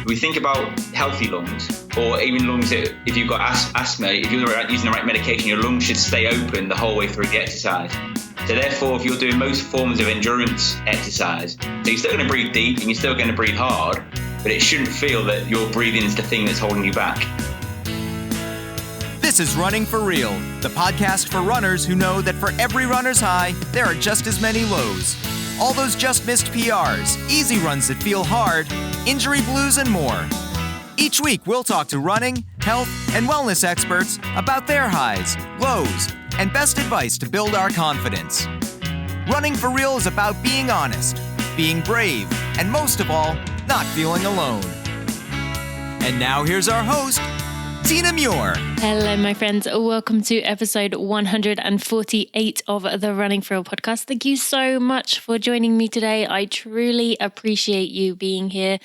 we think about healthy lungs, or even lungs that if you've got asthma, if you're using the right medication, your lungs should stay open the whole way through the exercise. So therefore, if you're doing most forms of endurance exercise, so you're still going to breathe deep and you're still going to breathe hard, but it shouldn't feel that your breathing is the thing that's holding you back. This is Running for Real, the podcast for runners who know that for every runner's high, there are just as many lows. All those just missed PRs, easy runs that feel hard, injury blues, and more. Each week, we'll talk to running, health, and wellness experts about their highs, lows, and best advice to build our confidence. Running for Real is about being honest, being brave, and most of all, not feeling alone. And now here's our host, Tina Muir. Hello, my friends. Welcome to episode 148 of the Running for Real podcast. Thank you so much for joining me today. I truly appreciate you being here.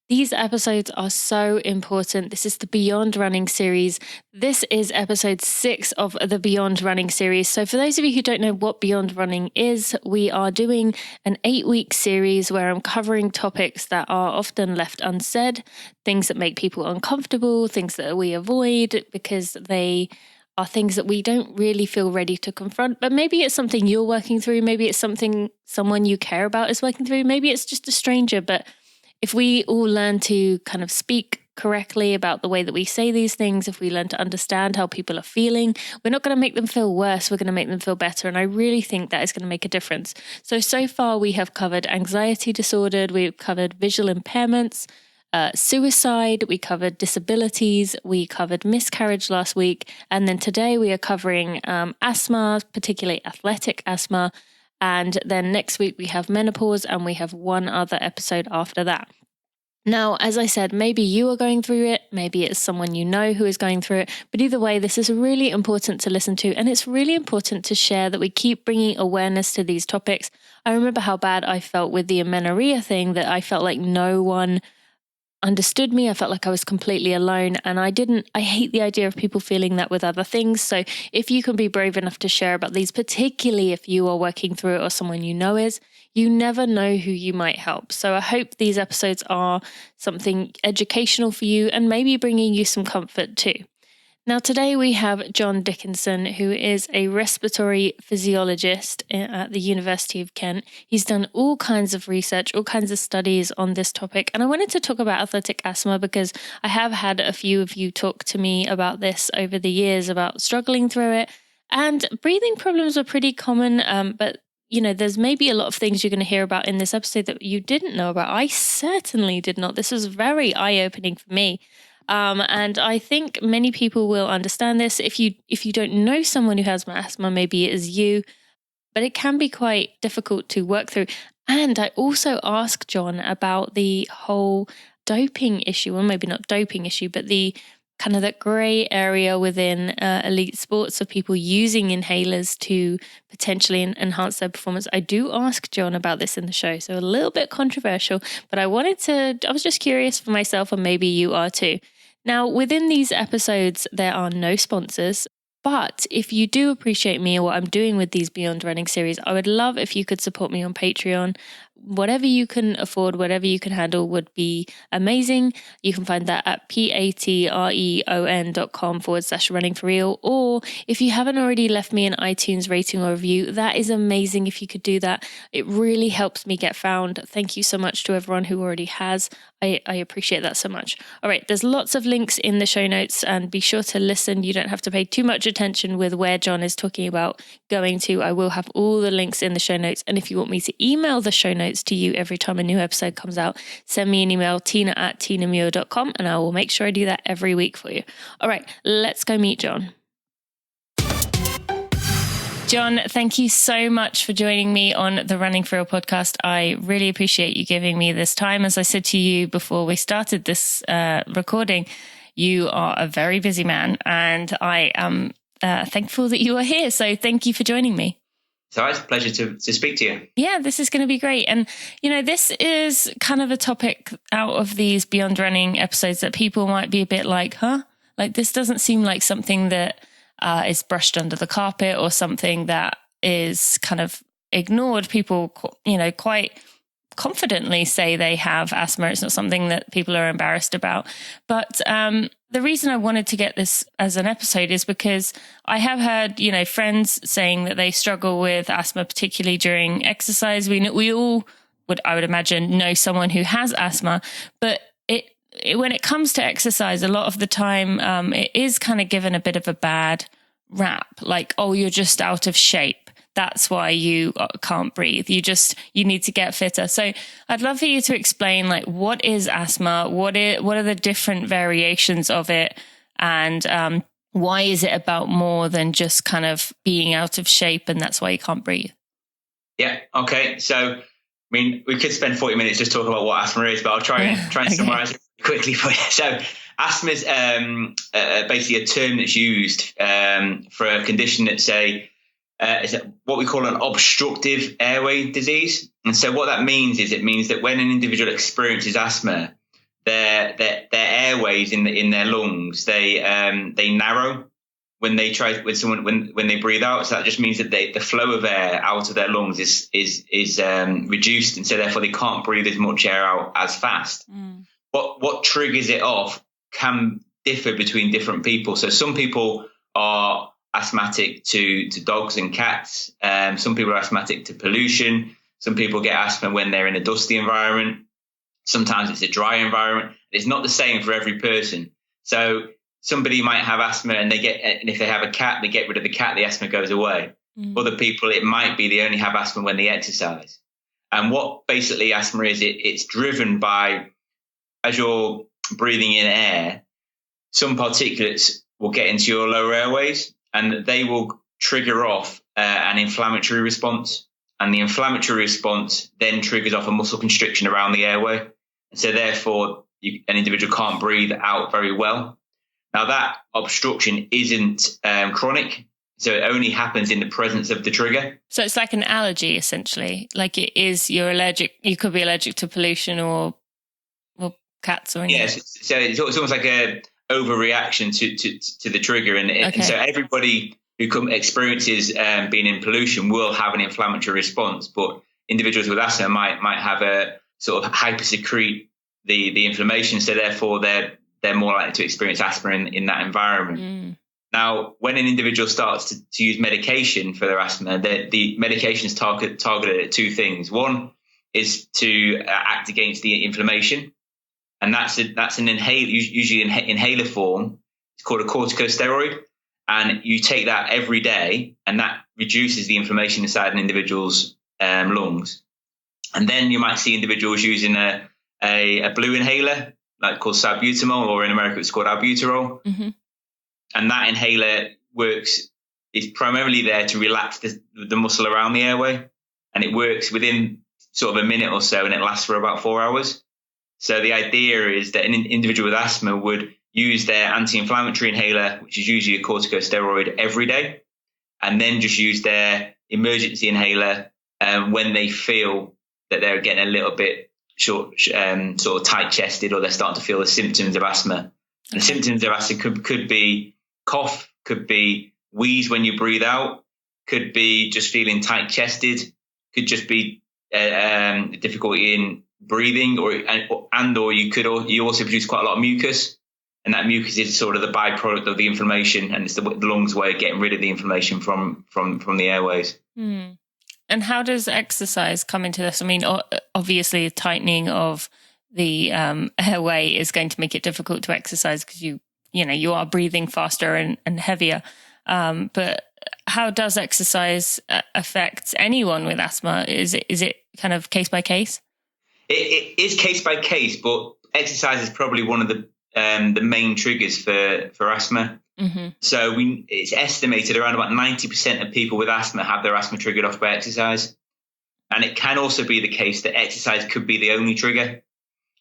These episodes are so important. This is the Beyond Running series. This is episode 6 of the Beyond Running series. So for those of you who don't know what Beyond Running is, we are doing an 8-week series where I'm covering topics that are often left unsaid, things that make people uncomfortable, things that we avoid because they are things that we don't really feel ready to confront. But maybe it's something you're working through. Maybe it's something someone you care about is working through. Maybe it's just a stranger, but if we all learn to kind of speak correctly about the way that we say these things, if we learn to understand how people are feeling, we're not going to make them feel worse, we're going to make them feel better. And I really think that is going to make a difference. So far we have covered anxiety disordered, we've covered visual impairments, suicide, we covered disabilities, we covered miscarriage last week. And then today we are covering asthma, particularly athletic asthma. And then next week we have menopause and we have one other episode after that. Now, as I said, maybe you are going through it, maybe it's someone you know who is going through it, but either way, this is really important to listen to, and it's really important to share that we keep bringing awareness to these topics. I remember how bad I felt with the amenorrhea thing, that I felt like no one understood me. I felt like I was completely alone, and I hate the idea of people feeling that with other things. So if you can be brave enough to share about these, particularly if you are working through it or someone you know is, you never know who you might help. So I hope these episodes are something educational for you and maybe bringing you some comfort too. Now, today we have John Dickinson, who is a respiratory physiologist at the University of Kent. He's done all kinds of research, all kinds of studies on this topic. And I wanted to talk about athletic asthma because I have had a few of you talk to me about this over the years, about struggling through it. And breathing problems are pretty common, but there's maybe a lot of things you're going to hear about in this episode that you didn't know about. I certainly did not. This was very eye-opening for me. And I think many people will understand this. If you don't know someone who has asthma, maybe it is you, but it can be quite difficult to work through. And I also asked John about the whole doping issue, or maybe not doping issue, but the kind of that grey area within elite sports of people using inhalers to potentially enhance their performance. I do ask John about this in the show, so a little bit controversial, but I was just curious for myself, and maybe you are too. Now, within these episodes, there are no sponsors, but if you do appreciate me or what I'm doing with these Beyond Running series, I would love if you could support me on Patreon. Whatever you can afford, whatever you can handle would be amazing. You can find that at patreon.com/running for real. Or if you haven't already left me an iTunes rating or review, that is amazing if you could do that. It really helps me get found. Thank you so much to everyone who already has. I appreciate that so much. All right, there's lots of links in the show notes, and be sure to listen. You don't have to pay too much attention with where John is talking about going to. I will have all the links in the show notes. And if you want me to email the show notes to you every time a new episode comes out, send me an email, tina@tinamuir.com, and I will make sure I do that every week for you. All right, let's go meet John. John, thank you so much for joining me on the Running for Real podcast. I really appreciate you giving me this time. As I said to you before we started this recording, you are a very busy man, and I am thankful that you are here. So thank you for joining me. So it's a pleasure to speak to you. Yeah, this is going to be great. And, this is kind of a topic out of these Beyond Running episodes that people might be a bit like, huh? Like, this doesn't seem like something that is brushed under the carpet or something that is kind of ignored. People, quite confidently say they have asthma. It's not something that people are embarrassed about. But the reason I wanted to get this as an episode is because I have heard, friends saying that they struggle with asthma, particularly during exercise. We all would, I would imagine, know someone who has asthma, but when it comes to exercise, a lot of the time it is kind of given a bit of a bad rap, like, oh, you're just out of shape. That's why you can't breathe. You need to get fitter. So I'd love for you to explain, like, what is asthma? What are the different variations of it? And why is it about more than just kind of being out of shape and that's why you can't breathe? Yeah. Okay. So, we could spend 40 minutes just talking about what asthma is, but I'll try and summarize it quickly for you. So asthma is basically a term that's used for a condition that's is what we call an obstructive airway disease. And so what that means is it means that when an individual experiences asthma, their airways in their lungs, they narrow when they when they breathe out. So that just means that the flow of air out of their lungs is reduced, and so therefore they can't breathe as much air out as fast. What triggers it off can differ between different people. So some people are asthmatic to dogs and cats. Some people are asthmatic to pollution. Some people get asthma when they're in a dusty environment. Sometimes it's a dry environment. It's not the same for every person. So somebody might have asthma and if they have a cat, they get rid of the cat, the asthma goes away. Other people, it might be they only have asthma when they exercise. And what basically asthma is, it's driven by, as you're breathing in air, some particulates will get into your lower airways and they will trigger off an inflammatory response. And the inflammatory response then triggers off a muscle constriction around the airway. And so therefore, an individual can't breathe out very well. Now, that obstruction isn't chronic, so it only happens in the presence of the trigger. So it's like an allergy, essentially. Like it is, you're allergic. You could be allergic to pollution or cats or anything. Yes, so it's almost like a overreaction to the trigger, and so everybody who experiences being in pollution will have an inflammatory response. But individuals with asthma might have a sort of hypersecrete the inflammation, so therefore they're more likely to experience asthma in that environment. Now, when an individual starts to use medication for their asthma, the medication is targeted at two things. One is to act against the inflammation, and that's an inhaler, usually in inhaler form. It's called a corticosteroid, and you take that every day, and that reduces the inflammation inside an individual's lungs. And then you might see individuals using a blue inhaler, like called salbutamol, or in America it's called albuterol. And that inhaler is primarily there to relax the muscle around the airway. And it works within sort of a minute or so, and it lasts for about 4 hours. So the idea is that an individual with asthma would use their anti-inflammatory inhaler, which is usually a corticosteroid, every day, and then just use their emergency inhaler when they feel that they're getting a little bit sort of tight-chested, or they're starting to feel the symptoms of asthma. And the symptoms of asthma could be cough, could be wheeze when you breathe out, could be just feeling tight-chested, could just be difficulty in breathing, or you also produce quite a lot of mucus, and that mucus is sort of the byproduct of the inflammation, and it's the lungs' way of getting rid of the inflammation from the airways. And how does exercise come into this? I mean, obviously, a tightening of the airway is going to make it difficult to exercise because you are breathing faster and heavier. But how does exercise affect anyone with asthma? Is it kind of case by case? It is case by case, but exercise is probably one of the main triggers for asthma. So it's estimated around about 90% of people with asthma have their asthma triggered off by exercise. And it can also be the case that exercise could be the only trigger.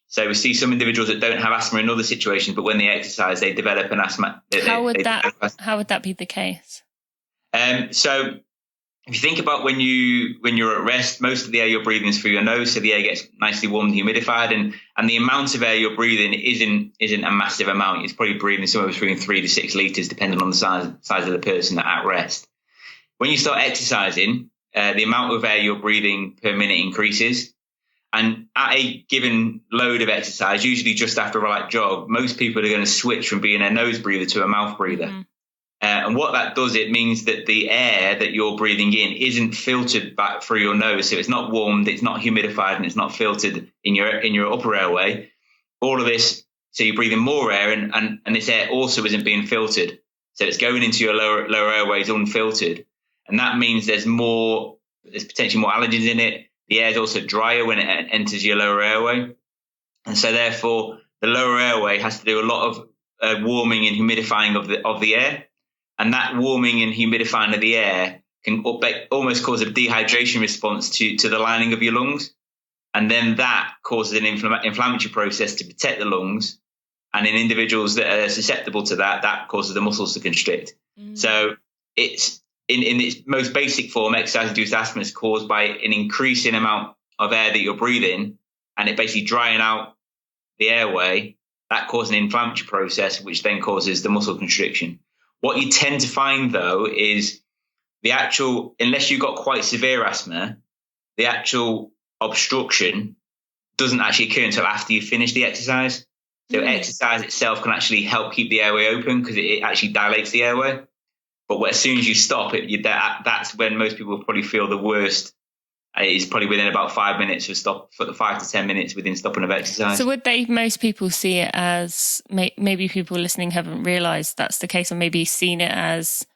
So we see some individuals that don't have asthma in other situations, but when they exercise, they develop an asthma. How would that be the case? So if you think about when you're at rest, most of the air you're breathing is through your nose, so the air gets nicely warm and humidified, and the amount of air you're breathing isn't a massive amount. It's probably breathing somewhere between 3 to 6 liters, depending on the size of the person at rest. When you start exercising, the amount of air you're breathing per minute increases, And at a given load of exercise, usually just after a light jog, most people are going to switch from being a nose breather to a mouth breather. Mm-hmm. And what that does, it means that the air that you're breathing in isn't filtered back through your nose. So it's not warmed, it's not humidified, and it's not filtered in your upper airway. All of this, so you're breathing more air, and this air also isn't being filtered. So it's going into your lower airways unfiltered. And that means there's potentially more allergens in it. The air is also drier when it enters your lower airway. And so therefore, the lower airway has to do a lot of warming and humidifying of the air. And that warming and humidifying of the air can almost cause a dehydration response to the lining of your lungs. And then that causes an inflammatory process to protect the lungs. And in individuals that are susceptible to that causes the muscles to constrict. Mm. So it's in its most basic form, exercise-induced asthma is caused by an increasing amount of air that you're breathing, and it basically drying out the airway. That causes an inflammatory process, which then causes the muscle constriction. What you tend to find, though, is unless you've got quite severe asthma, the actual obstruction doesn't actually occur until after you finish the exercise. So exercise itself can actually help keep the airway open because it actually dilates the airway. But as soon as you stop it, that's when most people probably feel the worst. It's probably within about 5 minutes for 5 to 10 minutes within stopping of exercise. So would most people see it as, maybe people listening haven't realised that's the case, or maybe seen it as,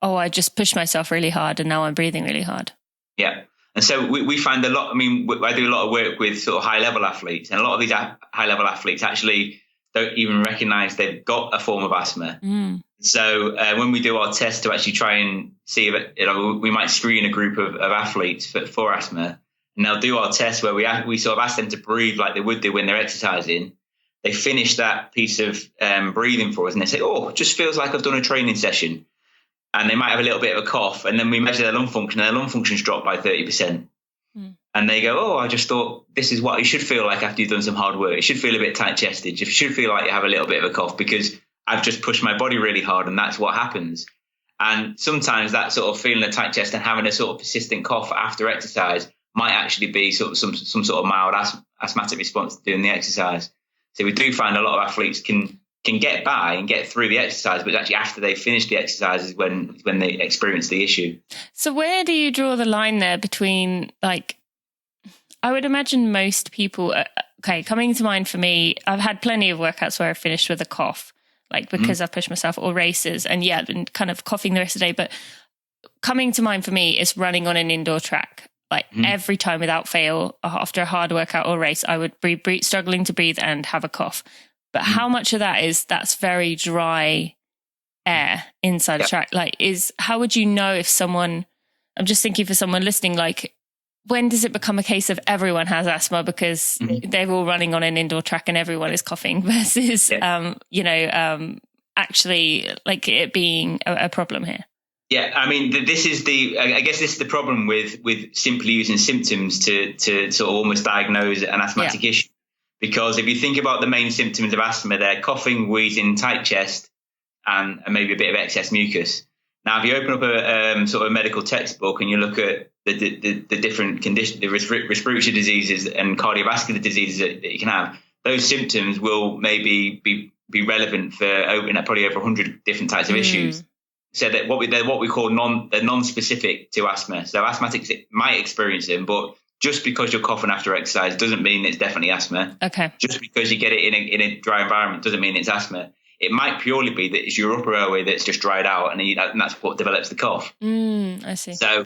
oh, I just pushed myself really hard and now I'm breathing really hard? Yeah. And so we find a lot, I do a lot of work with sort of high-level athletes, and a lot of these high-level athletes actually don't even recognise they've got a form of asthma. Mm. So when we do our test to actually try and see if we might screen a group of athletes for asthma, and they'll do our test where we sort of ask them to breathe like they would do when they're exercising. They finish that piece of breathing for us, and they say, "Oh, it just feels like I've done a training session." And they might have a little bit of a cough, and then we measure their lung function, and their lung function's dropped by 30%. Mm. And they go, "Oh, I just thought this is what you should feel like after you've done some hard work. You should feel a bit tight-chested. You should feel like you have a little bit of a cough because I've just pushed my body really hard, and that's what happens." And sometimes that sort of feeling a tight chest and having a sort of persistent cough after exercise might actually be sort of some sort of mild asthmatic response to doing the exercise. So we do find a lot of athletes can get by and get through the exercise, but actually after they finish the exercise is when they experience the issue. So where do you draw the line there between, like, I would imagine most people, coming to mind for me, I've had plenty of workouts where I finished with a cough, like because I pushed myself, or races, and I've been kind of coughing the rest of the day. But coming to mind for me is running on an indoor track. Like every time without fail, after a hard workout or race, I would be struggling to breathe and have a cough. But how much of that's very dry air inside a track? Like, how would you know if someone, I'm just thinking for someone listening, like, when does it become a case of everyone has asthma because they're all running on an indoor track and everyone is coughing versus, actually like it being a problem here? Yeah, I mean, this is the problem with simply using symptoms to sort of almost diagnose an asthmatic issue. Because if you think about the main symptoms of asthma, they're coughing, wheezing, tight chest, and maybe a bit of excess mucus. Now, if you open up a sort of medical textbook and you look at the different conditions, the respiratory diseases and cardiovascular diseases that you can have, those symptoms will maybe be relevant for probably over 100 different types of issues. So that they're what we call non-specific to asthma. So asthmatics might experience them, but just because you're coughing after exercise doesn't mean it's definitely asthma. Okay. Just because you get it in a dry environment doesn't mean it's asthma. It might purely be that it's your upper airway that's just dried out, and that's what develops the cough. I see. So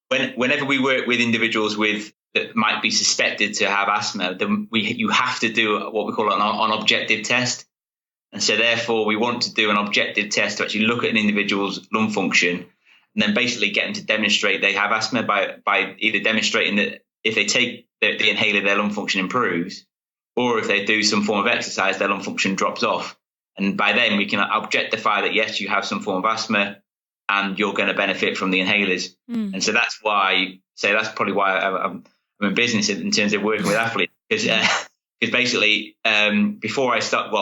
whenever we work with individuals that might be suspected to have asthma, then you have to do what we call an objective test. And so therefore we want to do an objective test to actually look at an individual's lung function and then basically get them to demonstrate they have asthma by either demonstrating that if they take the inhaler, their lung function improves, or if they do some form of exercise, their lung function drops off. And by then we can objectify that, yes, you have some form of asthma and you're going to benefit from the inhalers. And so that's probably why I'm in business in terms of working with athletes. Because basically before I start,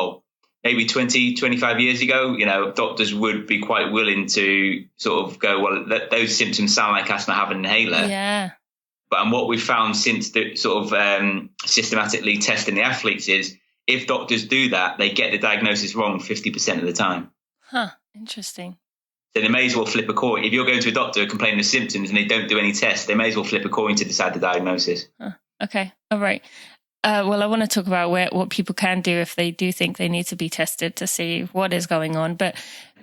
maybe 20, 25 years ago, doctors would be quite willing to sort of go, well, those symptoms sound like asthma, have an inhaler. Yeah. and what we've found since the sort of systematically testing the athletes is if doctors do that, they get the diagnosis wrong 50% of the time. Huh, interesting. So they may as well flip a coin. If you're going to a doctor complaining of symptoms and they don't do any tests, they may as well flip a coin to decide the diagnosis. Huh. Okay, all right. Well, I want to talk about what people can do if they do think they need to be tested to see what is going on. But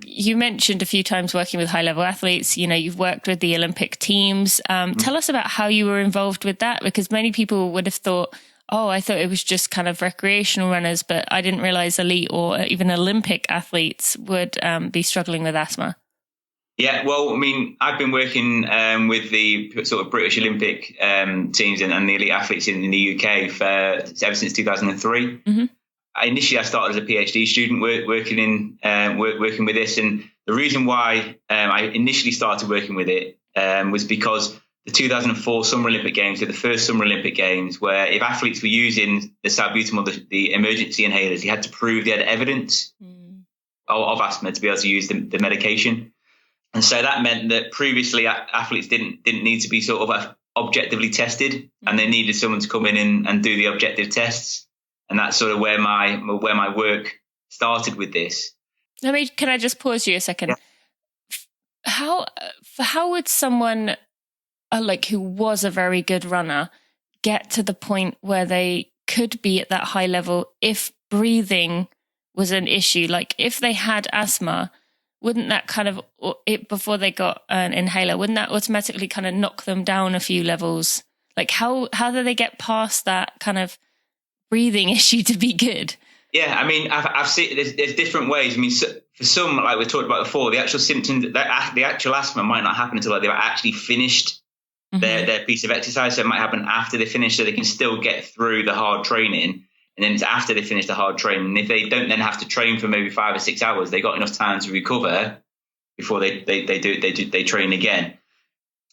you mentioned a few times working with high-level athletes. You know, you've worked with the Olympic teams. Tell us about how you were involved with that, because many people would have thought, oh, I thought it was just kind of recreational runners, but I didn't realize elite or even Olympic athletes would be struggling with asthma. Yeah, well, I mean, I've been working with the sort of British Olympic teams and the elite athletes in the UK ever since 2003. Mm-hmm. Initially, I started as a PhD student working with this, and the reason why I initially started working with it was because the 2004 Summer Olympic Games were the first Summer Olympic Games where if athletes were using the salbutamol, the emergency inhalers, they had to prove they had evidence of asthma to be able to use the medication. And so that meant that previously athletes didn't need to be sort of objectively tested, and they needed someone to come in and do the objective tests. And that's sort of where my work started with this. Can I just pause you a second? Yeah. How would someone who was a very good runner get to the point where they could be at that high level if breathing was an issue? Like if they had asthma, wouldn't that kind of, before they got an inhaler, wouldn't that automatically kind of knock them down a few levels? Like how do they get past that kind of breathing issue to be good? Yeah, I mean, I've seen there's different ways. I mean, for some, like we talked about before, the actual symptoms, the actual asthma might not happen until they've actually finished their piece of exercise. So it might happen after they finish, so they can still get through the hard training. And then it's after they finish the hard training. And if they don't then have to train for maybe 5 or 6 hours, they got enough time to recover before they train again.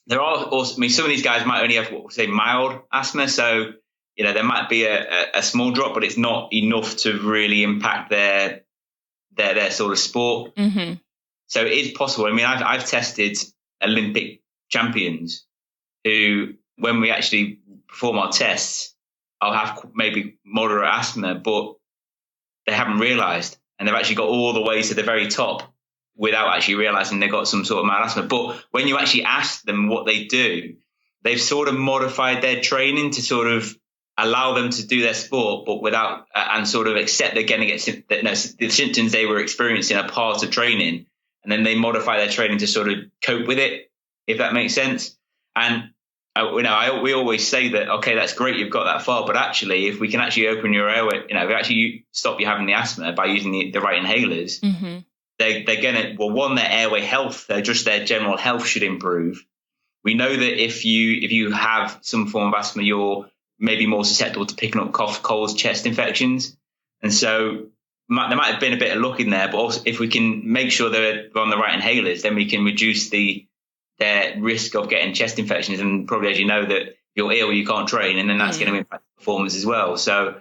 There are also, I mean, some of these guys might only have what we say mild asthma. So, you know, there might be a small drop, but it's not enough to really impact their sort of sport. Mm-hmm. So it is possible. I mean, I've tested Olympic champions who, when we actually perform our tests, I'll have maybe moderate asthma, but they haven't realised, and they've actually got all the way to the very top without actually realising they've got some sort of mild asthma. But when you actually ask them what they do, they've sort of modified their training to sort of allow them to do their sport, but without and sort of accept they're going to get the symptoms they were experiencing are part of training, and then they modify their training to sort of cope with it, if that makes sense. And we always say that, okay, that's great, you've got that far, but actually, if we can actually open your airway, if actually stop you having the asthma by using the right inhalers, they're going to, well, one, their airway health, just their general health should improve. We know that if you have some form of asthma, you're maybe more susceptible to picking up cough, colds, chest infections. And so there might have been a bit of luck in there, but also if we can make sure they're on the right inhalers, then we can reduce their risk of getting chest infections. And probably, as you know, that you're ill, you can't train, and then that's going to impact performance as well. So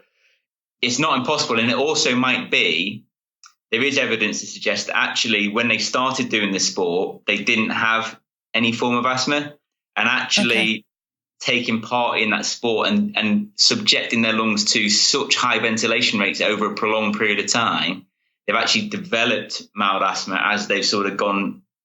it's not impossible. And it also might be, there is evidence to suggest that actually when they started doing this sport, they didn't have any form of asthma, and actually taking part in that sport and subjecting their lungs to such high ventilation rates over a prolonged period of time, they've actually developed mild asthma as they've sort of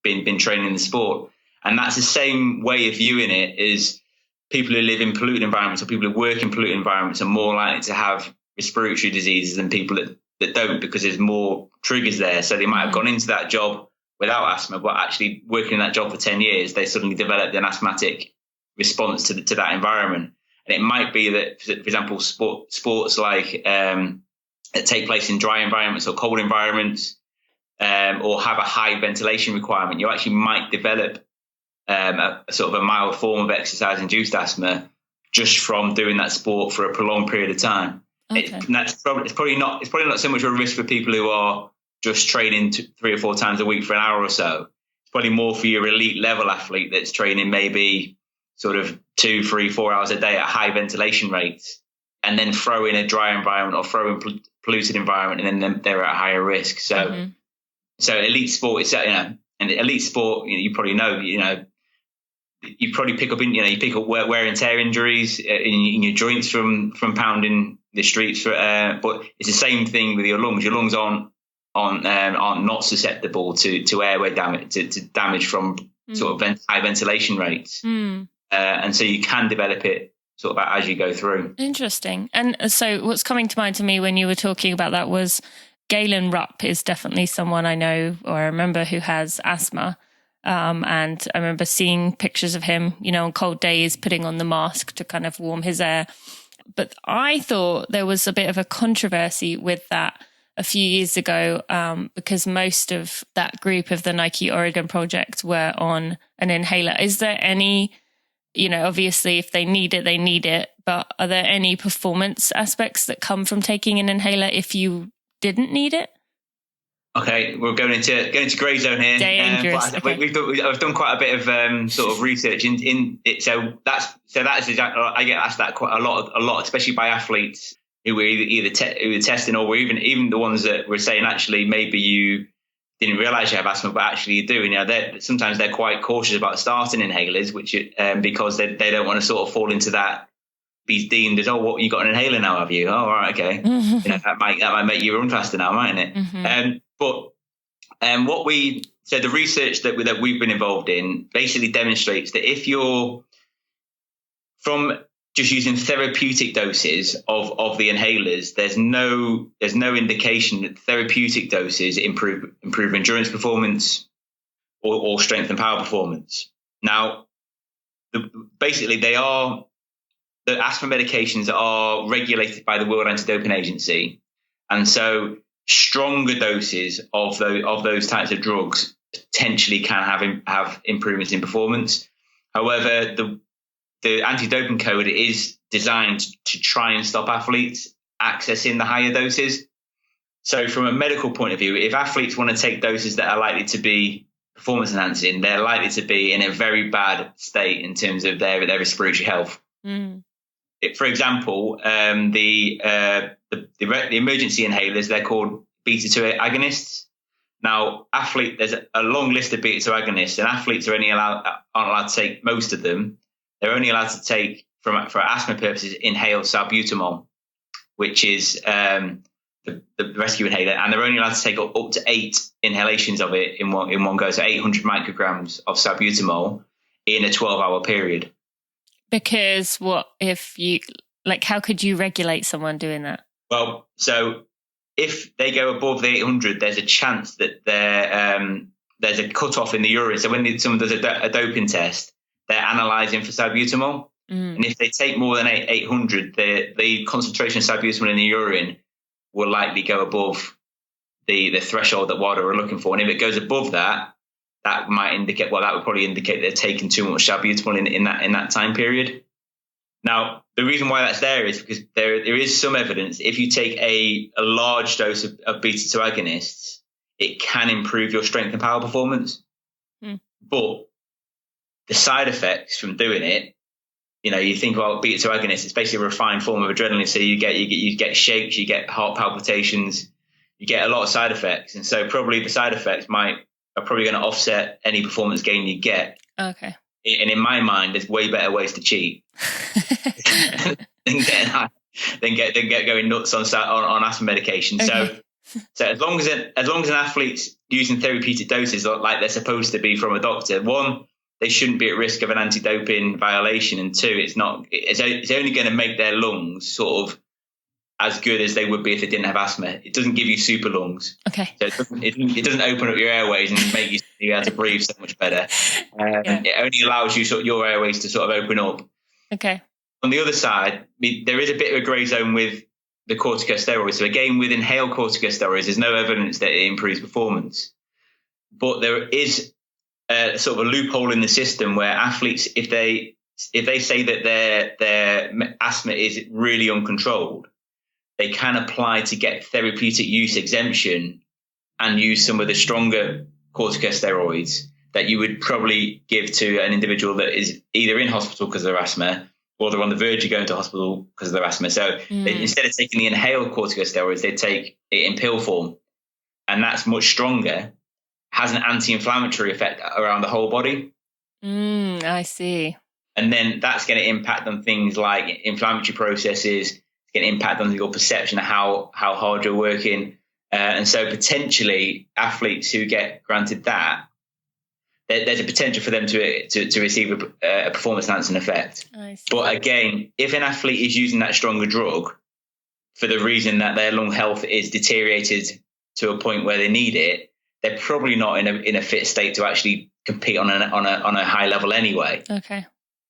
been training the sport. And that's the same way of viewing it, is people who live in polluted environments or people who work in polluted environments are more likely to have respiratory diseases than people that don't, because there's more triggers there. So they might have gone into that job without asthma, but actually working in that job for 10 years, they suddenly developed an asthmatic response to that environment. And it might be that, for example, sports like that take place in dry environments or cold environments, or have a high ventilation requirement, you actually might develop a sort of a mild form of exercise-induced asthma just from doing that sport for a prolonged period of time. Okay. It's probably not so much of a risk for people who are just training 3 or 4 times a week for an hour or so. It's probably more for your elite level athlete that's training maybe sort of 2, 3, 4 hours a day at high ventilation rates, and then throw in a dry environment or throw in polluted environment, and then they're at higher risk. So, so elite sport is, and elite sport, you probably know, you probably pick up wear and tear injuries in your joints from pounding the streets. But it's the same thing with your lungs. Your lungs aren't not susceptible to airway damage, to damage from sort of high ventilation rates. And so you can develop it sort of as you go through. Interesting. And so what's coming to mind to me when you were talking about that was Galen Rupp is definitely someone I know or I remember who has asthma. And I remember seeing pictures of him, on cold days, putting on the mask to kind of warm his air. But I thought there was a bit of a controversy with that a few years ago, because most of that group of the Nike Oregon project were on an inhaler. Is there any, obviously if they need it, they need it, but are there any performance aspects that come from taking an inhaler if you didn't need it? Okay, we're going into grey zone here. Dangerous. I've done quite a bit of sort of research in it. So that's exactly, I get asked that quite a lot, especially by athletes who were either testing or were even the ones that were saying actually maybe you didn't realise you have asthma, but actually you do. Sometimes they're quite cautious about starting inhalers, which because they don't want to sort of fall into that. Be deemed as, what, you got an inhaler now, have you? Oh, all right, okay. That might make you run faster now, mightn't it? Mm-hmm. The research that we've been involved in basically demonstrates that if you're from just using therapeutic doses of the inhalers, there's no indication that therapeutic doses improve endurance performance or strength and power performance. Now, basically the asthma medications are regulated by the World Anti-Doping Agency, and so stronger doses of those types of drugs potentially can have improvements in performance. However, the anti-doping code is designed to try and stop athletes accessing the higher doses. So from a medical point of view, if athletes want to take doses that are likely to be performance enhancing, they're likely to be in a very bad state in terms of their respiratory health. For example, the emergency inhalers, they're called beta-2 agonists. Now, there's a long list of beta-2 agonists, and athletes aren't allowed to take most of them. They're only allowed to take, for asthma purposes, inhaled salbutamol, which is the rescue inhaler, and they're only allowed to take up to 8 inhalations of it in one go, so 800 micrograms of salbutamol in a 12-hour period. Because how could you regulate someone doing that? Well, so if they go above the 800, there's a chance that there's a cutoff in the urine. So when someone does a doping test, they're analysing for salbutamol. And if they take more than 800, the concentration of salbutamol in the urine will likely go above the threshold that WADA are looking for. And if it goes above that might indicate, that would probably indicate they're taking too much salbutamol in that time period. Now, the reason why that's there is because there is some evidence if you take a large dose of beta-2 agonists, it can improve your strength and power performance. But the side effects from doing it, you think about beta-2 agonists, it's basically a refined form of adrenaline. So you get shakes, you get heart palpitations, you get a lot of side effects. And so probably the side effects are probably going to offset any performance gain you get. Okay. And in my mind, there's way better ways to cheat than get going nuts on asthma medication. Okay. So as long as an athlete's using therapeutic doses like they're supposed to be from a doctor, one, they shouldn't be at risk of an anti-doping violation, and two, it's only going to make their lungs sort of as good as they would be if they didn't have asthma. It doesn't give you super lungs. Okay. So it doesn't open up your airways and make you be able to breathe so much better. It only allows you your airways to sort of open up. Okay. On the other side, there is a bit of a grey zone with the corticosteroids. So again, with inhaled corticosteroids, there's no evidence that it improves performance. But there is a sort of a loophole in the system where athletes, if they say that their asthma is really uncontrolled, they can apply to get therapeutic use exemption and use some of the stronger corticosteroids that you would probably give to an individual that is either in hospital because of their asthma or they're on the verge of going to hospital because of their asthma. So instead of taking the inhaled corticosteroids, they take it in pill form. And that's much stronger, has an anti-inflammatory effect around the whole body. I see. And then that's going to impact on things like inflammatory processes. It's going to impact on your perception of how hard you're working. And so potentially athletes who get granted that, there's a potential for them to receive a performance enhancing effect. But again, if an athlete is using that stronger drug for the reason that their lung health is deteriorated to a point where they need it, they're probably not in a fit state to actually compete on a high level anyway. Okay.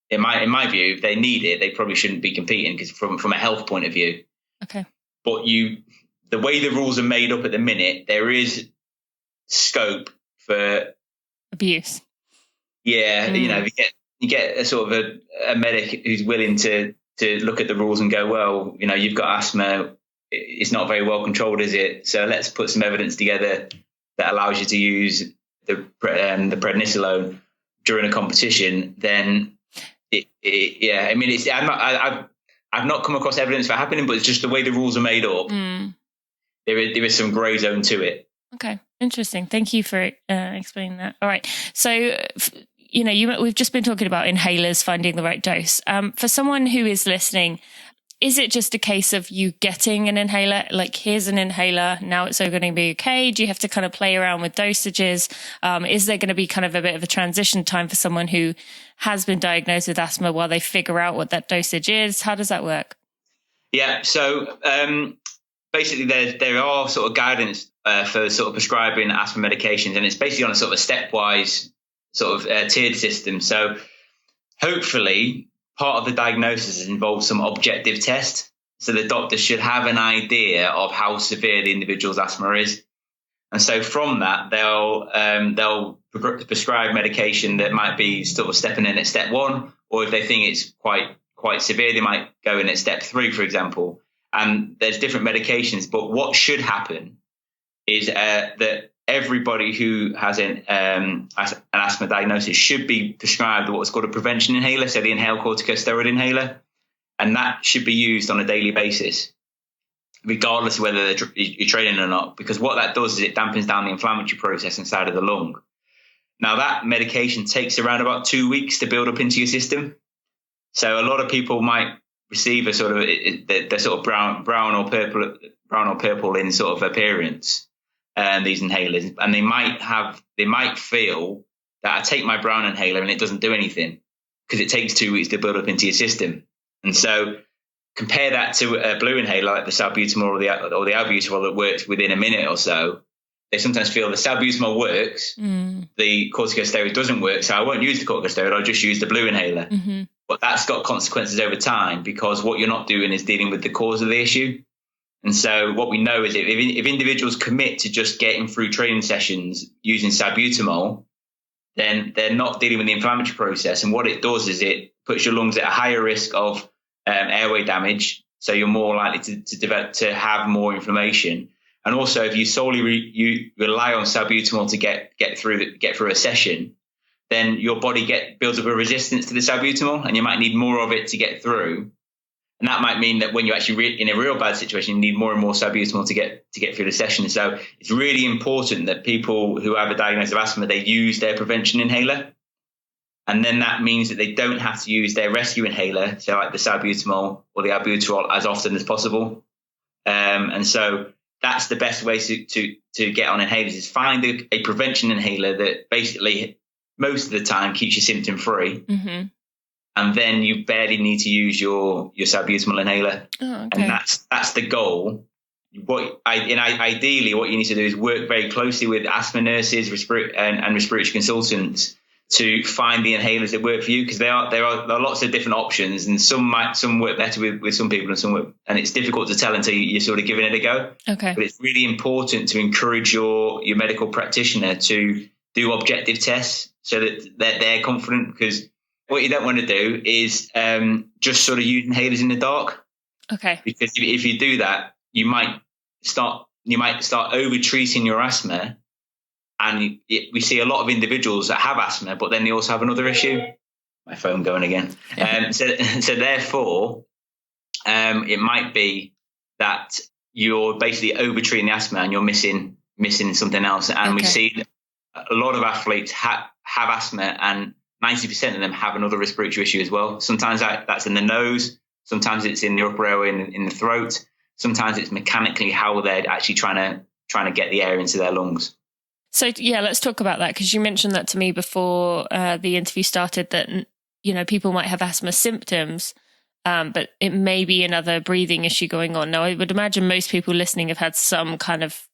In my view, if they need it, they probably shouldn't be competing because from a health point of view. Okay. But the way the rules are made up at the minute, there is scope for abuse. Yeah, you get a sort of a medic who's willing to look at the rules and go, well, you've got asthma, it's not very well controlled, is it? So let's put some evidence together that allows you to use the prednisolone during a competition. Then I've not come across evidence for happening, but it's just the way the rules are made up. There is some grey zone to it. Okay, interesting. Thank you for explaining that. All right, so we've just been talking about inhalers, finding the right dose. For someone who is listening, is it just a case of you getting an inhaler? Like, here's an inhaler, now it's all going to be okay? Do you have to kind of play around with dosages? Is there going to be kind of a bit of a transition time for someone who has been diagnosed with asthma while they figure out what that dosage is? How does that work? Yeah, so basically there are sort of guidance for sort of prescribing asthma medications, and it's basically on a sort of a stepwise sort of tiered system. So hopefully part of the diagnosis involves some objective test. So the doctor should have an idea of how severe the individual's asthma is. And so from that, they'll prescribe medication that might be sort of stepping in at step 1, or if they think it's quite severe, they might go in at step 3, for example. And there's different medications, but what should happen is that everybody who has an asthma diagnosis should be prescribed what's called a prevention inhaler, so the inhaled corticosteroid inhaler, and that should be used on a daily basis, regardless of whether you're training or not, because what that does is it dampens down the inflammatory process inside of the lung. Now, that medication takes around about 2 weeks to build up into your system. So a lot of people might receive a sort of they're sort of brown or purple in sort of appearance, these inhalers, and they might feel that I take my brown inhaler and it doesn't do anything because it takes 2 weeks to build up into your system. And so compare that to a blue inhaler like the salbutamol or the albuterol that works within a minute or so. They sometimes feel the salbutamol works, the corticosteroid doesn't work, so I won't use the corticosteroid, I'll just use the blue inhaler. Mm-hmm. But that's got consequences over time, because what you're not doing is dealing with the cause of the issue. And so what we know is if individuals commit to just getting through training sessions using salbutamol, then they're not dealing with the inflammatory process. And what it does is it puts your lungs at a higher risk of airway damage. So you're more likely to develop, to have more inflammation. And also, if you solely you rely on salbutamol to get through a session, then your body builds up a resistance to the salbutamol, and you might need more of it to get through. And that might mean that when you're actually in a real bad situation, you need more and more salbutamol to get through the session. So it's really important that people who have a diagnosis of asthma, they use their prevention inhaler. And then that means that they don't have to use their rescue inhaler, so like the salbutamol or the albuterol, as often as possible. And so that's the best way to get on inhalers, is find a prevention inhaler that basically most of the time keeps you symptom free. Mm-hmm. And then you barely need to use your salbutamol inhaler. Oh, okay. And that's the goal. Ideally, what you need to do is work very closely with asthma nurses and respiratory consultants to find the inhalers that work for you, because there are lots of different options, and some work better with some people, and it's difficult to tell until you're sort of giving it a go. Okay. But it's really important to encourage your medical practitioner to do objective tests so that they're confident, because what you don't want to do is just sort of use inhalers in the dark. Okay. Because if you do that, you might start over treating your asthma. And we see a lot of individuals that have asthma, but then they also have another issue. My phone going again. So therefore, it might be that you're basically over treating the asthma and you're missing something else. And we see a lot of athletes have asthma and 90% of them have another respiratory issue as well. Sometimes that's in the nose. Sometimes it's in the upper airway in the throat. Sometimes it's mechanically how they're actually trying to get the air into their lungs. So, yeah, let's talk about that, because you mentioned that to me before the interview started, that, people might have asthma symptoms, but it may be another breathing issue going on. Now, I would imagine most people listening have had some kind of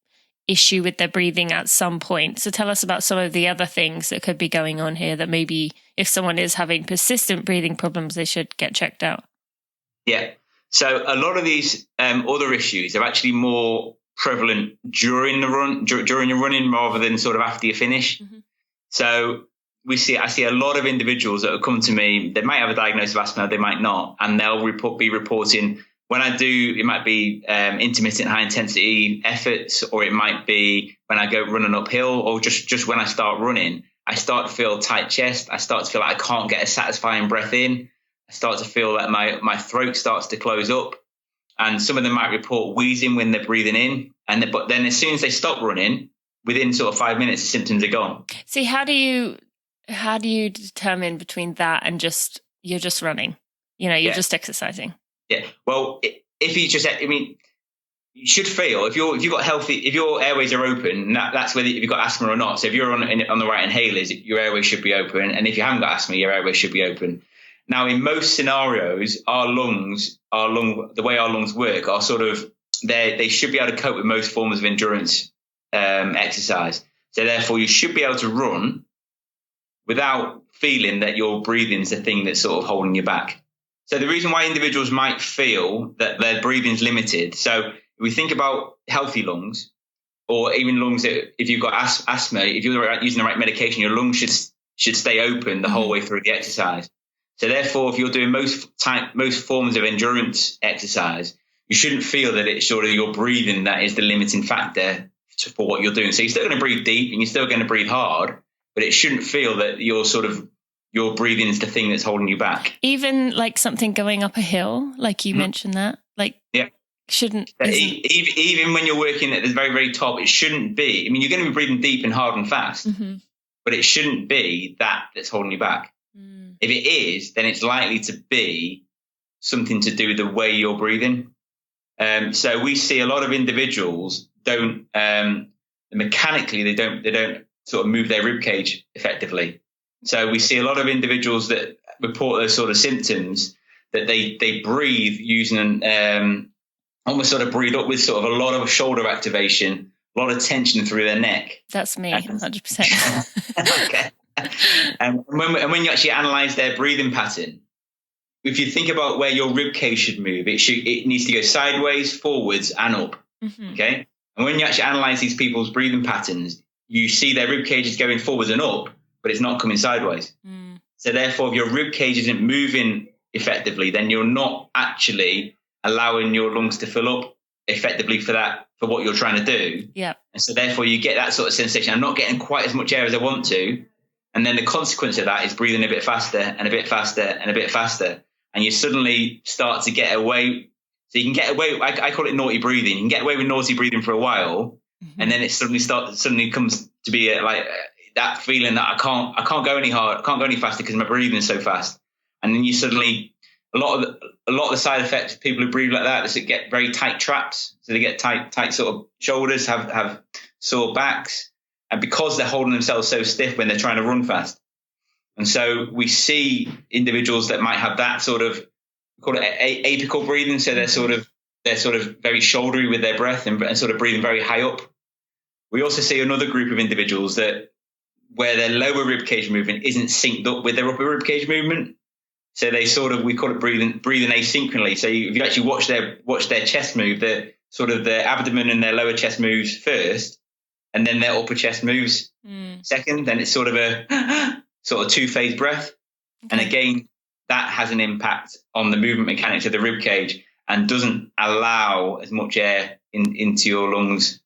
issue with their breathing at some point. So tell us about some of the other things that could be going on here that maybe if someone is having persistent breathing problems, they should get checked out. Yeah. So a lot of these other issues are actually more prevalent during your running rather than sort of after you finish. Mm-hmm. So I see a lot of individuals that have come to me. They might have a diagnosis of asthma, they might not, and they'll be reporting. When I do, it might be intermittent high intensity efforts, or it might be when I go running uphill, or just when I start running, I start to feel tight chest. I start to feel like I can't get a satisfying breath in. I start to feel that my throat starts to close up. And some of them might report wheezing when they're breathing in. But then as soon as they stop running, within sort of 5 minutes, the symptoms are gone. See, how do you determine between that and you're just running? You're just exercising. Yeah. Well, if you you should feel if your airways are open, that's whether if you've got asthma or not. So if you're on the right inhalers, your airways should be open. And if you haven't got asthma, your airways should be open. Now, in most scenarios, the way our lungs work are sort of, they should be able to cope with most forms of endurance exercise. So therefore, you should be able to run without feeling that your breathing is the thing that's sort of holding you back. So the reason why individuals might feel that their breathing is limited. So if we think about healthy lungs, or even lungs that if you've got asthma, if you're using the right medication, your lungs should stay open the whole way through the exercise. So therefore, if you're doing most forms of endurance exercise, you shouldn't feel that it's sort of your breathing that is the limiting factor for what you're doing. So you're still going to breathe deep and you're still going to breathe hard, but it shouldn't feel that your breathing is the thing that's holding you back. Even like something going up a hill, like you mentioned that, shouldn't. Even when you're working at the very, very top, it shouldn't be. I mean, you're going to be breathing deep and hard and fast, but it shouldn't be that's holding you back. If it is, then it's likely to be something to do with the way you're breathing. So we see a lot of individuals mechanically they don't sort of move their rib cage effectively. So we see a lot of individuals that report those sort of symptoms that they breathe using almost sort of breathe up with sort of a lot of shoulder activation, a lot of tension through their neck. That's me, 100%. Okay. And when you actually analyze their breathing pattern, if you think about where your rib cage should move, it needs to go sideways, forwards, and up. Mm-hmm. Okay. And when you actually analyze these people's breathing patterns, you see their rib cage is going forwards and up, but it's not coming sideways. So therefore, if your rib cage isn't moving effectively, then you're not actually allowing your lungs to fill up effectively for what you're trying to do. Yeah. And so therefore, you get that sort of sensation. I'm not getting quite as much air as I want to. And then the consequence of that is breathing a bit faster and a bit faster and a bit faster. And you suddenly start to get away. So you can get away. I call it naughty breathing. You can get away with naughty breathing for a while. Mm-hmm. And then it suddenly comes to be that feeling that I can't go any hard. I can't go any faster because my breathing is so fast. And then you suddenly, a lot of the side effects of people who breathe like that is they get very tight traps. So they get tight sort of shoulders, have sore backs. And because they're holding themselves so stiff when they're trying to run fast. And so we see individuals that might have that sort of, we call it apical breathing. So they're sort of very shouldery with their breath and sort of breathing very high up. We also see another group of individuals that where their lower rib cage movement isn't synced up with their upper rib cage movement. So they we call it breathing asynchronously. So if you actually watch their chest move, the abdomen and their lower chest moves first, and then their upper chest moves second, then it's sort of a two-phase breath. Okay. And again, that has an impact on the movement mechanics of the rib cage and doesn't allow as much air into your lungs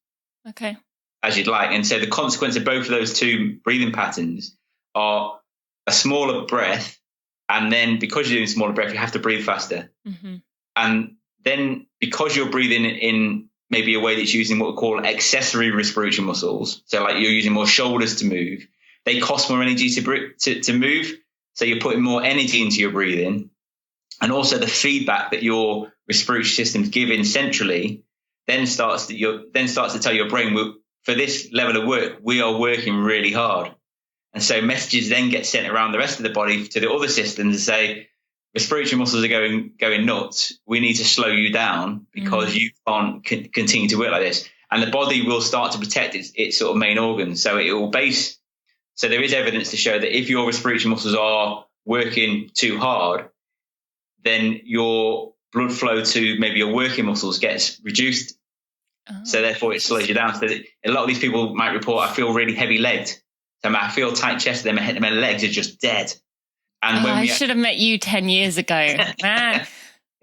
as you'd like. And so the consequence of both of those two breathing patterns are a smaller breath. And then because you're doing smaller breath, you have to breathe faster. Mm-hmm. And then because you're breathing in maybe a way that's using what we call accessory respiratory muscles. So like you're using more shoulders to move. They cost more energy to move. So you're putting more energy into your breathing, and also the feedback that your respiratory system's giving centrally then starts to tell your brain, well, for this level of work, we are working really hard. And so messages then get sent around the rest of the body to the other systems and say, respiratory muscles are going nuts. We need to slow you down because you can't continue to work like this. And the body will start to protect its sort of main organs. So it will so there is evidence to show that if your respiratory muscles are working too hard, then your blood flow to maybe your working muscles gets reduced. Oh, so therefore it slows you down. So a lot of these people might report, I feel really heavy legged. So I feel tight chested, and my legs are just dead. And I should have met you 10 years ago. Man.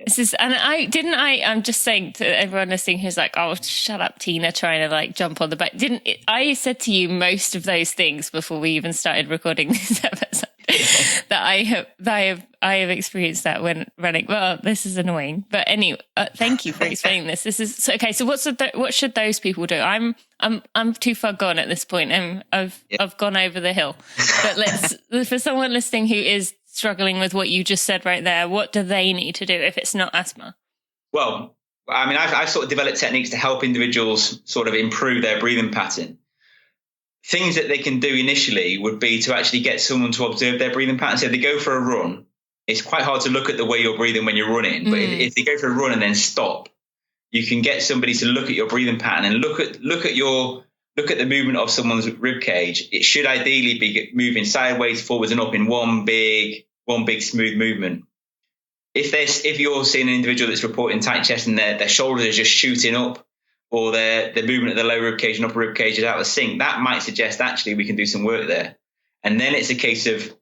I'm just saying to everyone listening who's like, oh, shut up, Tina, trying to like jump on the back. I said to you most of those things before we even started recording this episode that I have experienced that when running. Well, this is annoying, but anyway, thank you for explaining this. This is so, okay. So what should those people do? I'm too far gone at this point, and I've gone over the hill. But for someone listening who is struggling with what you just said right there, what do they need to do if it's not asthma? Well, I mean, I've sort of developed techniques to help individuals sort of improve their breathing pattern. Things that they can do initially would be to actually get someone to observe their breathing pattern. So if they go for a run, it's quite hard to look at the way you're breathing when you're running. But if they go for a run and then stop, you can get somebody to look at your breathing pattern and look at the movement of someone's rib cage. It should ideally be moving sideways, forwards, and up in one big smooth movement. If you're seeing an individual that's reporting tight chest and their shoulders are just shooting up, or the movement of the lower rib cage and upper rib cage is out of sync, that might suggest actually we can do some work there. And then it's a case of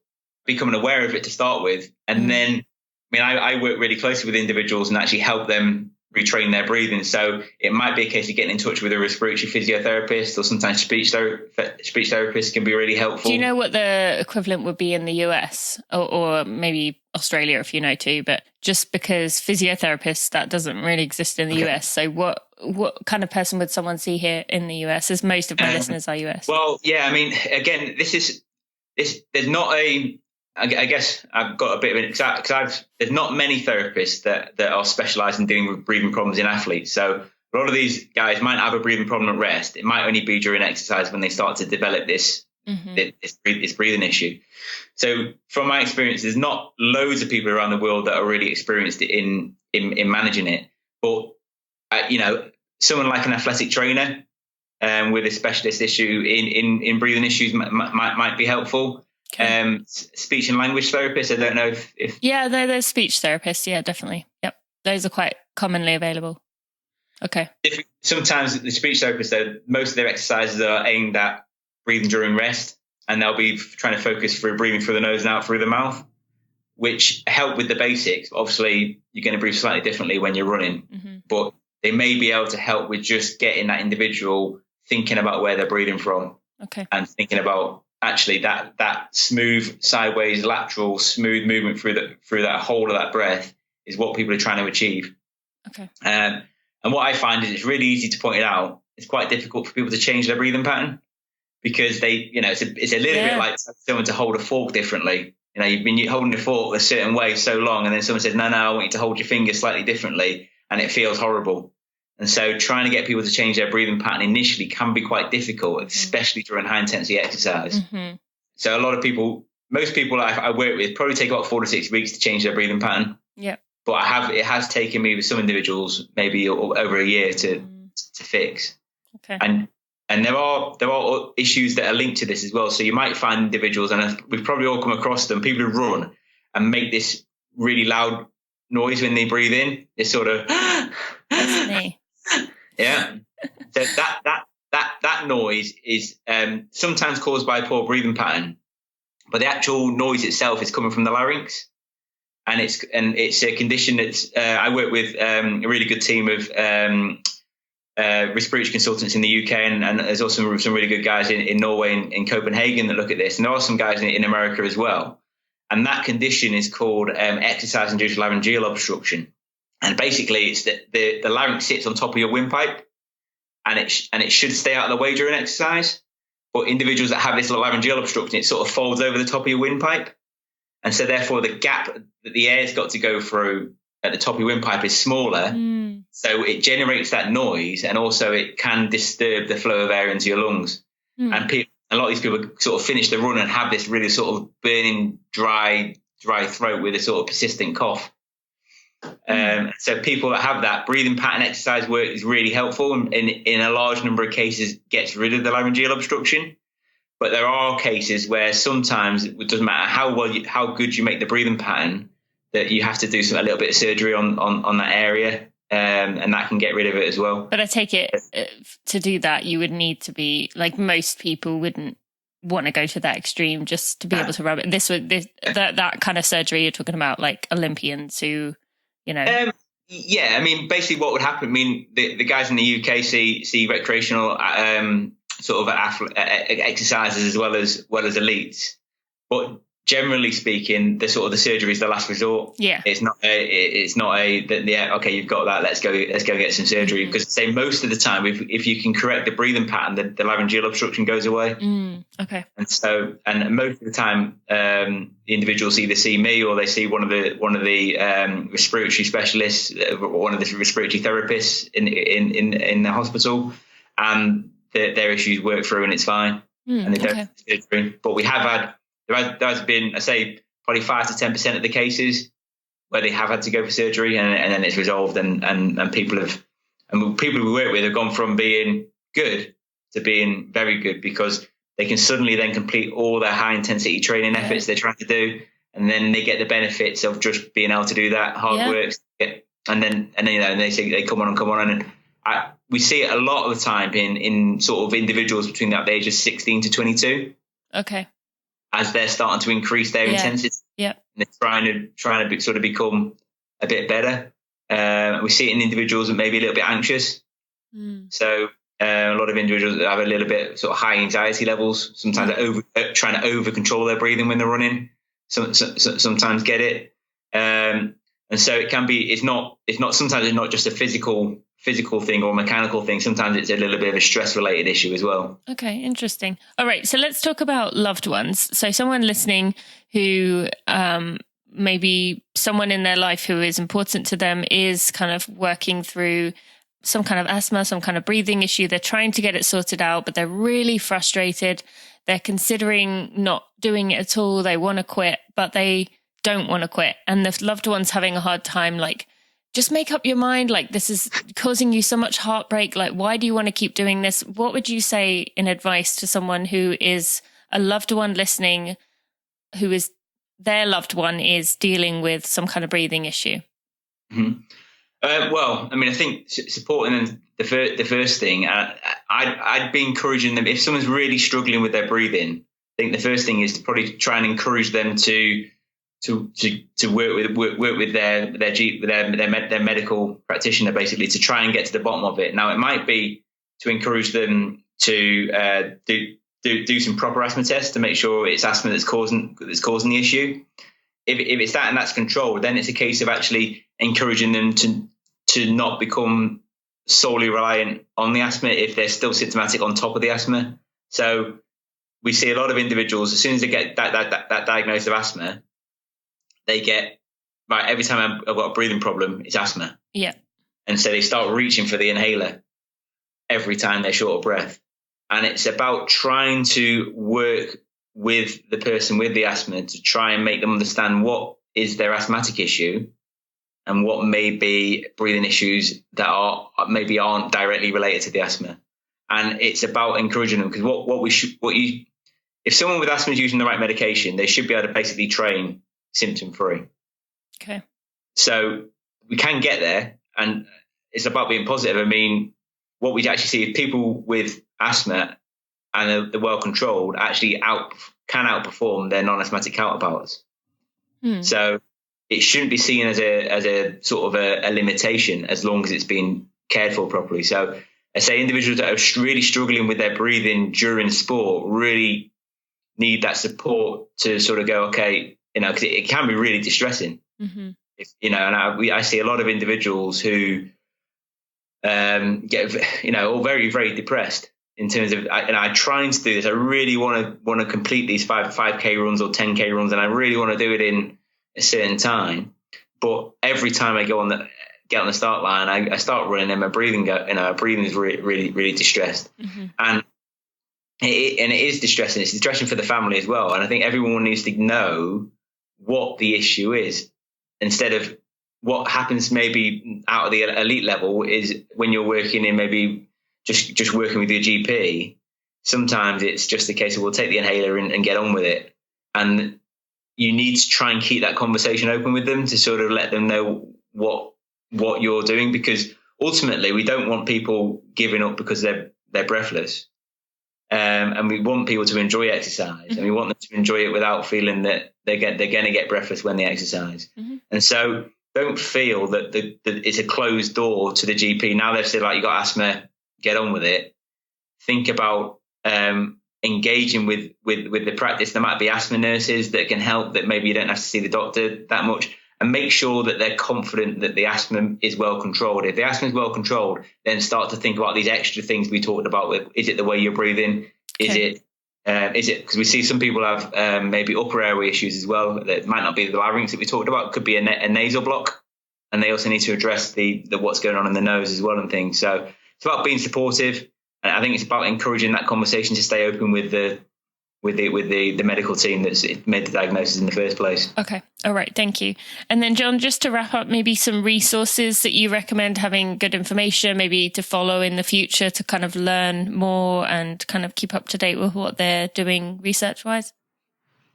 becoming aware of it to start with. And then, I work really closely with individuals and actually help them retrain their breathing. So it might be a case of getting in touch with a respiratory physiotherapist, or sometimes speech therapists can be really helpful. Do you know what the equivalent would be in the US or maybe Australia if you know too? But just because physiotherapists, that doesn't really exist in the US. So what kind of person would someone see here in the US, as most of my listeners are US? Well, yeah, I mean, again, there's not I guess I've got a bit of an because there's not many therapists that are specialised in dealing with breathing problems in athletes. So a lot of these guys might have a breathing problem at rest. It might only be during exercise when they start to develop this breathing issue. So from my experience, there's not loads of people around the world that are really experienced in managing it. But someone like an athletic trainer with a specialist issue in breathing issues might be helpful. Okay. Speech and language therapists. I don't know if there's speech therapists. Yeah, definitely. Yep, those are quite commonly available. Okay. Sometimes the speech therapists, though, most of their exercises are aimed at breathing during rest, and they'll be trying to focus for breathing through the nose and out through the mouth, which help with the basics. Obviously, you're going to breathe slightly differently when you're running, but they may be able to help with just getting that individual thinking about where they're breathing from, and thinking about actually that smooth sideways lateral smooth movement through that whole of that breath is what people are trying to achieve. Okay. And what I find is it's really easy to point it out. It's quite difficult for people to change their breathing pattern because they, it's a little bit like someone to hold a fork differently. You've been holding the fork a certain way so long, and then someone says, no, I want you to hold your finger slightly differently, and it feels horrible. And so trying to get people to change their breathing pattern initially can be quite difficult, especially during high intensity exercise. So most people I work with probably take about 4 to 6 weeks to change their breathing pattern. Yeah. But it has taken me with some individuals maybe over a year to fix. Okay. And there are issues that are linked to this as well. So you might find individuals, and we've probably all come across them, people who run and make this really loud noise when they breathe in. It's sort of That's me. Yeah. So that noise is sometimes caused by a poor breathing pattern, but the actual noise itself is coming from the larynx, and it's a condition that's I work with a really good team of respiratory consultants in the UK, and there's also some really good guys in Norway and in Copenhagen that look at this, and there are some guys in America as well. And that condition is called exercise-induced laryngeal obstruction. And basically, it's that the larynx sits on top of your windpipe, and it should stay out of the way during exercise. But individuals that have this laryngeal obstruction, it sort of folds over the top of your windpipe. And so therefore the gap that the air's got to go through at the top of your windpipe is smaller. So it generates that noise, and also it can disturb the flow of air into your lungs. And a lot of these people sort of finish the run and have this really sort of burning, dry throat with a sort of persistent cough. So people that have that, breathing pattern exercise work is really helpful, and in a large number of cases gets rid of the laryngeal obstruction. But there are cases where sometimes it doesn't matter how good you make the breathing pattern, that you have to do a little bit of surgery on that area, and that can get rid of it as well. But I take it to do that, you would need to be like, most people wouldn't want to go to that extreme just to be able to rub it. That kind of surgery you're talking about, like Olympians who, you know. Yeah, I mean, basically what would happen, I mean, the guys in the UK see recreational sort of exercises as well as elites, but generally speaking, the surgery is the last resort. Yeah, it's not okay, you've got that, let's go get some surgery, because say most of the time, if you can correct the breathing pattern, the laryngeal obstruction goes away. Okay. And most of the time, the individuals either see me or they see one of the respiratory specialists, one of the respiratory therapists in the hospital, and their issues work through and it's fine, and they don't have surgery. But there has been, I say, probably 5 to 10% of the cases where they have had to go for surgery, and then it's resolved, and people we work with have gone from being good to being very good, because they can suddenly then complete all their high intensity training efforts they're trying to do, and then they get the benefits of just being able to do that hard work. And then they say they come on, and we see it a lot of the time in sort of individuals between the age of 16 to 22. Okay. As they're starting to increase their intensity, and they're trying to sort of become a bit better. We see it in individuals that may be a little bit anxious. So a lot of individuals that have a little bit sort of high anxiety levels, sometimes they're trying to over control their breathing when they're running. Sometimes get it, and so it can be. It's not. Sometimes it's not just a physical thing or mechanical thing. Sometimes it's a little bit of a stress related issue as well. Okay, interesting. All right, so let's talk about loved ones. So someone listening who maybe someone in their life who is important to them is kind of working through some kind of asthma, some kind of breathing issue. They're trying to get it sorted out, but they're really frustrated. They're considering not doing it at all. They want to quit, but they don't want to quit. And the loved one's having a hard time, like, just make up your mind. Like, this is causing you so much heartbreak. Like, why do you want to keep doing this? What would you say in advice to someone who is a loved one listening, who is their loved one is dealing with some kind of breathing issue? Well, I mean, I think supporting them, the first thing, I'd be encouraging them, if someone's really struggling with their breathing, I think the first thing is to probably try and encourage them to work with their medical practitioner, basically, to try and get to the bottom of it. Now, it might be to encourage them to do some proper asthma tests to make sure it's asthma that's causing the issue. If it's that and that's controlled, then it's a case of actually encouraging them to not become solely reliant on the asthma if they're still symptomatic on top of the asthma. So we see a lot of individuals, as soon as they get that diagnosis of asthma, they get, right, every time I've got a breathing problem, it's asthma. Yeah. And so they start reaching for the inhaler every time they're short of breath. And it's about trying to work with the person with the asthma to try and make them understand what is their asthmatic issue and what may be breathing issues that aren't directly related to the asthma. And it's about encouraging them, because if someone with asthma is using the right medication, they should be able to basically train symptom free. Okay. So we can get there, and it's about being positive. I mean, what we actually see is people with asthma and they're well controlled actually can outperform their non-asthmatic counterparts. So it shouldn't be seen as a sort of a limitation, as long as it's being cared for properly. So I say individuals that are really struggling with their breathing during sport really need that support to sort of go, okay, because it can be really distressing. And I see a lot of individuals who get, all very, very depressed, in terms of, and I trying to do this. I really want to complete these 5K runs or 10K runs, and I really want to do it in a certain time. But every time I get on the start line, I start running, and my breathing is really distressed, and it is distressing. It's distressing for the family as well. And I think everyone needs to know what the issue is, instead of what happens maybe out of the elite level is when you're working in maybe just working with your GP. Sometimes it's just a case of we'll take the inhaler and get on with it. And you need to try and keep that conversation open with them to sort of let them know what you're doing, because ultimately we don't want people giving up because they're breathless. And we want people to enjoy exercise, and we want them to enjoy it without feeling that they're going to get breathless when they exercise. And so don't feel that it's a closed door to the GP. Now they've said, like, you got asthma, get on with it. Think about engaging with the practice. There might be asthma nurses that can help, that maybe you don't have to see the doctor that much, and make sure that they're confident that the asthma is well controlled. If the asthma is well controlled, then start to think about these extra things we talked about. Is it the way you're breathing? Is it because we see some people have maybe upper airway issues as well. That might not be the larynx that we talked about. It could be a nasal block, and they also need to address the what's going on in the nose as well and things. So it's about being supportive, and I think it's about encouraging that conversation to stay open with the medical team that's made the diagnosis in the first place. Okay. All right. Thank you. And then, John, just to wrap up, maybe some resources that you recommend having good information, maybe to follow in the future to kind of learn more and kind of keep up to date with what they're doing research wise.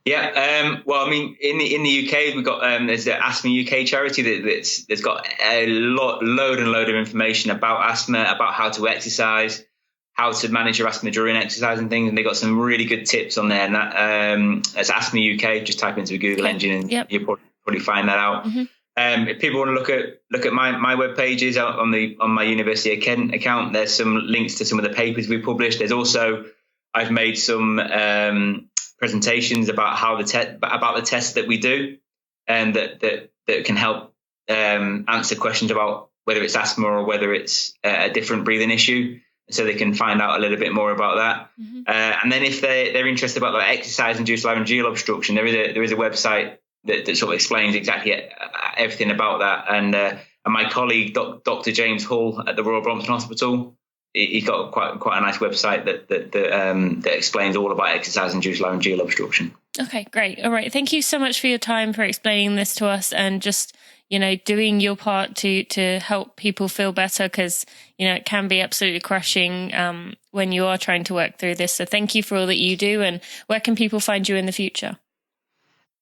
Yeah. Well, I mean, in the UK, we've got there's the Asthma UK charity that's got a load of information about asthma, about how to exercise, how to manage your asthma during exercise and things. And they've got some really good tips on there. And that's Asthma UK. Just type into a Google engine and you'll probably find that out. If people want to look at my web pages on my University of Kent account, there's some links to some of the papers we published. There's also, I've made some presentations about about the tests that we do, and that can help answer questions about whether it's asthma or whether it's a different breathing issue, so they can find out a little bit more about that. And then if they're interested about like exercise-induced laryngeal obstruction, there is a website that sort of explains exactly everything about that. And my colleague, Dr. James Hull at the Royal Brompton Hospital, he's got quite a nice website that explains all about exercise-induced laryngeal obstruction. Okay, great. All right. Thank you so much for your time, for explaining this to us, and just, doing your part to help people feel better, because, it can be absolutely crushing when you are trying to work through this. So thank you for all that you do. And where can people find you in the future?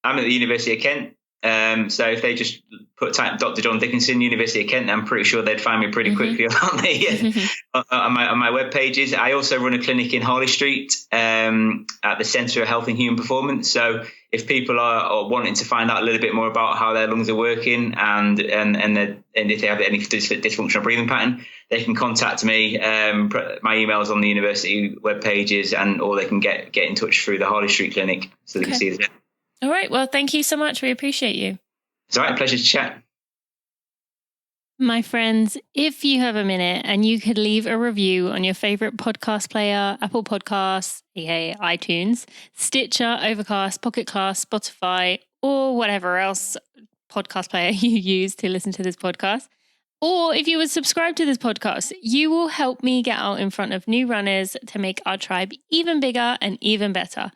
I'm at the University of Kent. So if they just type Dr. John Dickinson, University of Kent, I'm pretty sure they'd find me pretty quickly on my web pages. I also run a clinic in Harley Street at the Centre of Health and Human Performance. So if people are wanting to find out a little bit more about how their lungs are working and if they have any dysfunctional breathing pattern, they can contact me. My email's on the university web pages, or they can get in touch through the Harley Street Clinic so they can see this. All right. Well, thank you so much. We appreciate you. It's all right. Pleasure to chat. My friends, if you have a minute and you could leave a review on your favorite podcast player, Apple Podcasts, aka iTunes, Stitcher, Overcast, Pocket Cast, Spotify, or whatever else podcast player you use to listen to this podcast, or if you would subscribe to this podcast, you will help me get out in front of new runners to make our tribe even bigger and even better.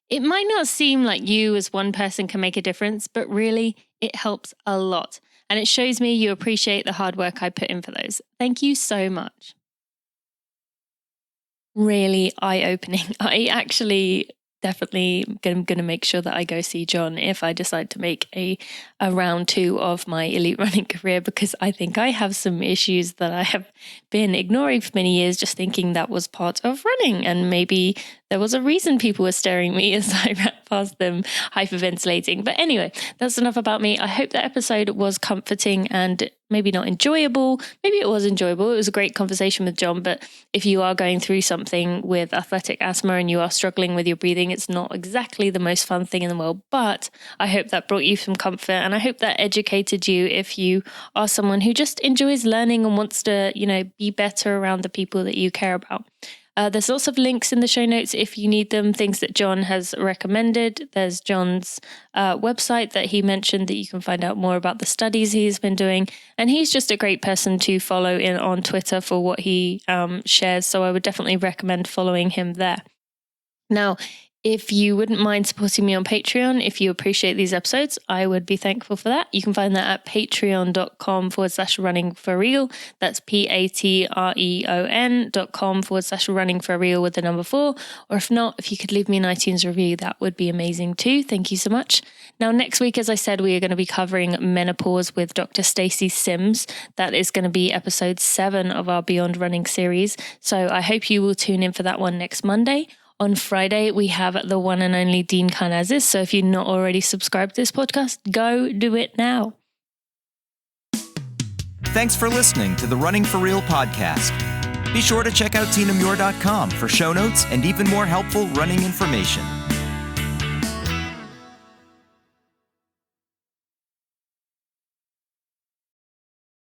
It might not seem like you as one person can make a difference, but really it helps a lot. And it shows me you appreciate the hard work I put in for those. Thank you so much. Really eye-opening. I actually definitely going to make sure that I go see John if I decide to make a round 2 of my elite running career, because I think I have some issues that I have been ignoring for many years, just thinking that was part of running. And maybe there was a reason people were staring at me as I ran past them, hyperventilating. But anyway, that's enough about me. I hope that episode was comforting and maybe not enjoyable. Maybe it was enjoyable. It was a great conversation with John. But if you are going through something with athletic asthma and you are struggling with your breathing, it's not exactly the most fun thing in the world. But I hope that brought you some comfort, and I hope that educated you if you are someone who just enjoys learning and wants to, be better around the people that you care about. There's lots of links in the show notes if you need them, things that John has recommended. There's John's website that he mentioned that you can find out more about the studies he's been doing. And he's just a great person to follow on Twitter for what he shares. So I would definitely recommend following him there. Now, if you wouldn't mind supporting me on Patreon, if you appreciate these episodes, I would be thankful for that. You can find that at patreon.com/runningforreal. That's patreon.com/runningforreal with the number 4. Or if not, if you could leave me an iTunes review, that would be amazing too. Thank you so much. Now, next week, as I said, we are going to be covering menopause with Dr. Stacey Sims. That is going to be episode 7 of our Beyond Running series. So I hope you will tune in for that one next Monday. On Friday, we have the one and only Dean Karnazes. So if you're not already subscribed to this podcast, go do it now. Thanks for listening to the Running for Real podcast. Be sure to check out tinamuir.com for show notes and even more helpful running information.